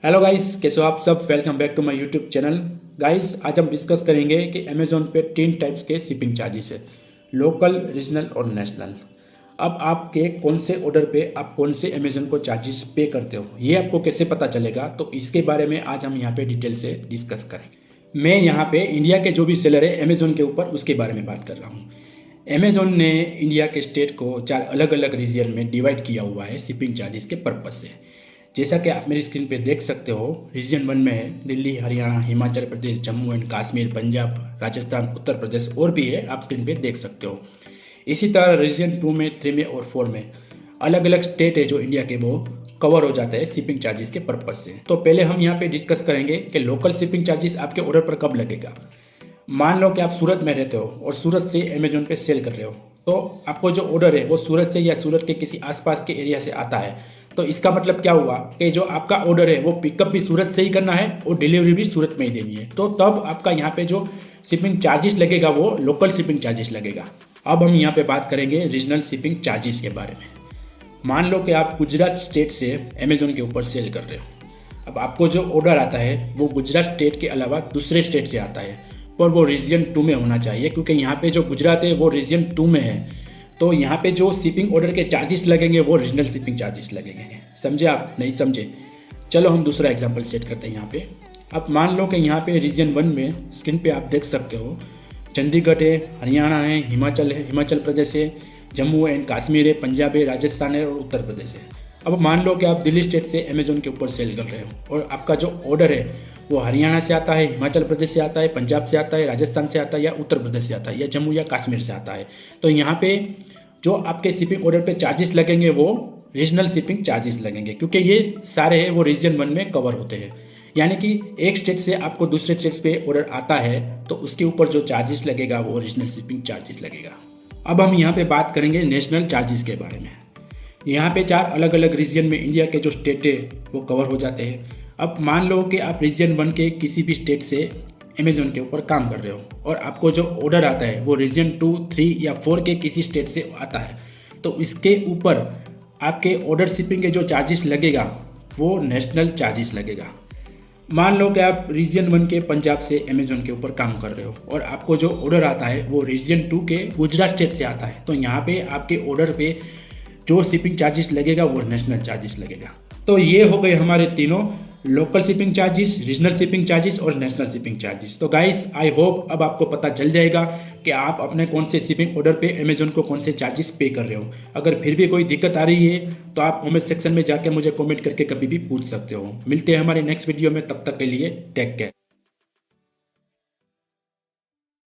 Hello guys, कैसे हो आप सब। Welcome back to my YouTube channel. Guys, आज हम डिस्कस करेंगे कि अमेज़ॉन पे 3 टाइप्स के शिपिंग चार्जेस है, लोकल, रीजनल और नेशनल। अब आपके कौन से ऑर्डर पे आप कौन से अमेज़ॉन को चार्जेस पे करते हो, ये आपको कैसे पता चलेगा, तो इसके बारे में आज हम यहाँ पे डिटेल से डिस्कस करेंगे। मैं यहाँ पे इंडिया के जो भी सेलर है अमेज़ॉन के ऊपर, उसके बारे में बात कर रहा हूँ। अमेज़ॉन ने इंडिया के स्टेट को 4 अलग अलग रीजन में डिवाइड किया हुआ है शिपिंग चार्जेस के पर्पज़ से। जैसा कि आप मेरी स्क्रीन पे देख सकते हो, रीजन 1 में है दिल्ली, हरियाणा, हिमाचल प्रदेश, जम्मू एंड कश्मीर, पंजाब, राजस्थान, उत्तर प्रदेश और भी है, आप स्क्रीन पे देख सकते हो। इसी तरह रीजन 2 में, 3 में और 4 में अलग अलग स्टेट है जो इंडिया के, वो कवर हो जाते हैं शिपिंग चार्जेस के पर्पज से। तो पहले हम यहाँ पे डिस्कस करेंगे कि लोकल शिपिंग चार्जेस आपके ऑर्डर पर कब लगेगा। मान लो कि आप सूरत में रहते हो और सूरत से अमेजोन पे सेल कर रहे हो, तो आपको जो ऑर्डर है वो सूरत से या सूरत के किसी आसपास के एरिया से आता है। तो इसका मतलब क्या हुआ कि जो आपका ऑर्डर है वो पिकअप भी सूरत से ही करना है और डिलीवरी भी सूरत में ही देनी है। तो तब आपका यहाँ पे जो शिपिंग चार्जेस लगेगा वो लोकल शिपिंग चार्जेस लगेगा। अब हम यहाँ पे बात करेंगे रीजनल शिपिंग चार्जेस के बारे में। मान लो कि आप गुजरात स्टेट से अमेजोन के ऊपर सेल कर रहे हो। अब आपको जो ऑर्डर आता है वो गुजरात स्टेट के अलावा दूसरे स्टेट से आता है, पर वो रीजन 2 में होना चाहिए, क्योंकि यहाँ पे जो गुजरात है वो रीजन 2 में है। तो यहाँ पे जो शिपिंग ऑर्डर के चार्जेस लगेंगे वो रीजनल शिपिंग चार्जेस लगेंगे। समझे आप? नहीं समझे? चलो हम दूसरा एग्जांपल सेट करते हैं यहाँ पे। अब मान लो कि यहाँ पे रीजन 1 में स्क्रीन पे आप देख सकते हो, चंडीगढ़ है, हरियाणा है, हिमाचल प्रदेश है, जम्मू एंड कश्मीर है, पंजाब है, राजस्थान है और उत्तर प्रदेश है। अब मान लो कि आप दिल्ली स्टेट से अमेजोन के ऊपर सेल कर रहे हो और आपका जो ऑर्डर है वो हरियाणा से आता है, हिमाचल प्रदेश से आता है, पंजाब से आता है, राजस्थान से आता है या उत्तर प्रदेश से आता है या जम्मू या कश्मीर से आता है। तो यहाँ पे जो आपके शिपिंग ऑर्डर पे चार्जेस लगेंगे वो रीजनल शिपिंग चार्जेस लगेंगे, क्योंकि ये सारे हैं वो रीजन 1 में कवर होते हैं। यानी कि एक स्टेट से आपको दूसरे स्टेट पे ऑर्डर आता है तो उसके ऊपर जो चार्जेस लगेगा वो रीजनल शिपिंग चार्जेस लगेगा। अब हम यहाँ पे बात करेंगे नेशनल चार्जेस के बारे में। यहाँ पे 4 अलग अलग रीजन में इंडिया के जो स्टेट है वो कवर हो जाते हैं। अब मान लो कि आप रीजन 1 के किसी भी स्टेट से अमेजोन के ऊपर काम कर रहे हो और आपको जो ऑर्डर आता है वो रीजन 2, 3 या 4 के किसी स्टेट से आता है, तो इसके ऊपर आपके ऑर्डर शिपिंग के जो चार्जेस लगेगा वो नेशनल चार्जेस लगेगा। मान लो कि आप रीजन 1 के पंजाब से अमेजोन के ऊपर काम कर रहे हो और आपको जो ऑर्डर आता है वो रीजन 2 के गुजरात स्टेट से आता है, तो यहाँ पे आपके ऑर्डर पे जो शिपिंग चार्जेस लगेगा वो नेशनल चार्जेस लगेगा। तो ये हो गए हमारे तीनों, local shipping charges, regional shipping charges और नेशनल शिपिंग चार्जेस। तो गाइस, आई होप अब आपको पता चल जाएगा कि आप अपने कौन से शिपिंग ऑर्डर पे अमेजोन को कौन से चार्जेस पे कर रहे हो। अगर फिर भी कोई दिक्कत आ रही है तो आप कमेंट सेक्शन में जाके मुझे कमेंट करके कभी भी पूछ सकते हो। मिलते हैं हमारे नेक्स्ट वीडियो में, तब तक के लिए टेक केयर।